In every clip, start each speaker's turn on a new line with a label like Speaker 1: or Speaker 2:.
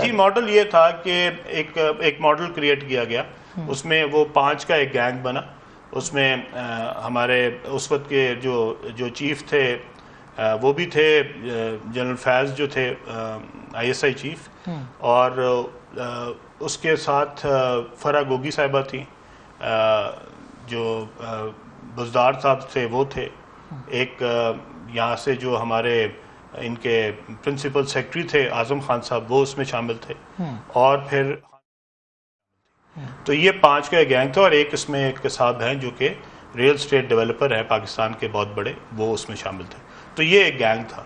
Speaker 1: جی model یہ تھا کہ ایک ماڈل کریٹ کیا گیا، اس میں وہ 5 کا ایک گینگ بنا، اس میں ہمارے اس وقت کے جو چیف تھے وہ بھی تھے جنرل فیض جو تھے آئی ایس آئی چیف، اور اس کے ساتھ فرح گوگی صاحبہ تھیں، جو بزدار صاحب تھے وہ تھے، ایک یہاں سے جو ہمارے ان کے پرنسپل سیکرٹری تھے اعظم خان صاحب وہ اس میں شامل تھے، اور پھر تو یہ 5 کا گینگ تھا، اور ایک اس میں ایک صاحب ہیں جو کہ ریل اسٹیٹ ڈیولپر ہیں پاکستان کے بہت بڑے، وہ اس میں شامل تھے. تو یہ ایک گینگ تھا.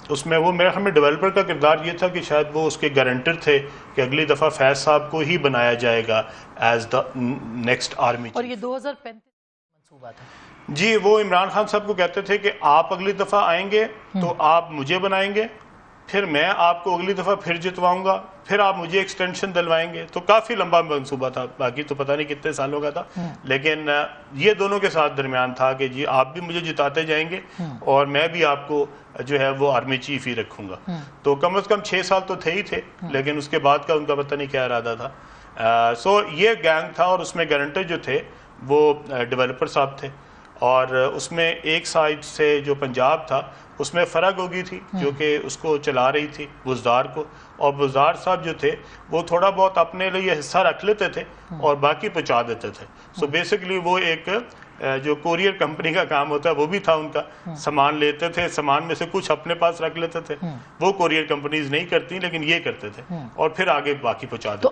Speaker 1: اس میں وہ میرے خیال میں ڈیولپر کا کردار یہ تھا کہ شاید وہ اس کے گارنٹر تھے کہ اگلی دفعہ فیض صاحب کو ہی بنایا جائے گا ایز دا نیکسٹ آرمی.
Speaker 2: اور یہ 2035 منصوبہ تھا.
Speaker 1: جی وہ عمران خان صاحب کو کہتے تھے کہ آپ اگلی دفعہ آئیں گے تو آپ مجھے بنائیں گے، پھر میں آپ کو اگلی دفعہ پھر جتواؤں گا، پھر آپ مجھے ایکسٹینشن دلوائیں گے. تو کافی لمبا منصوبہ تھا، باقی تو پتہ نہیں کتنے سالوں کا تھا، لیکن یہ دونوں کے ساتھ درمیان تھا کہ جی آپ بھی مجھے جتاتے جائیں گے اور میں بھی آپ کو جو ہے وہ آرمی چیف ہی رکھوں گا. تو کم از کم 6 سال تو تھے ہی تھے، لیکن اس کے بعد کا ان کا پتہ نہیں کیا ارادہ تھا. سو یہ گینگ تھا، اور اس میں گارنٹر جو تھے وہ ڈیولپر صاحب تھے، اور اس میں ایک سائڈ سے جو پنجاب تھا اس میں فرح گوگی تھی جو کہ اس کو چلا رہی تھی بزدار کو، اور بزدار صاحب جو تھے وہ تھوڑا بہت اپنے لیے حصہ رکھ لیتے تھے اور باقی پہنچا دیتے تھے. سو بیسیکلی وہ ایک جو کوریئر کمپنی کا کام ہوتا ہے وہ بھی تھا ان کا، سامان لیتے تھے، سامان میں سے کچھ اپنے پاس رکھ لیتے تھے، وہ کوریئر کمپنیز نہیں کرتی لیکن یہ کرتے تھے، اور پھر آگے باقی پہنچا دیتے.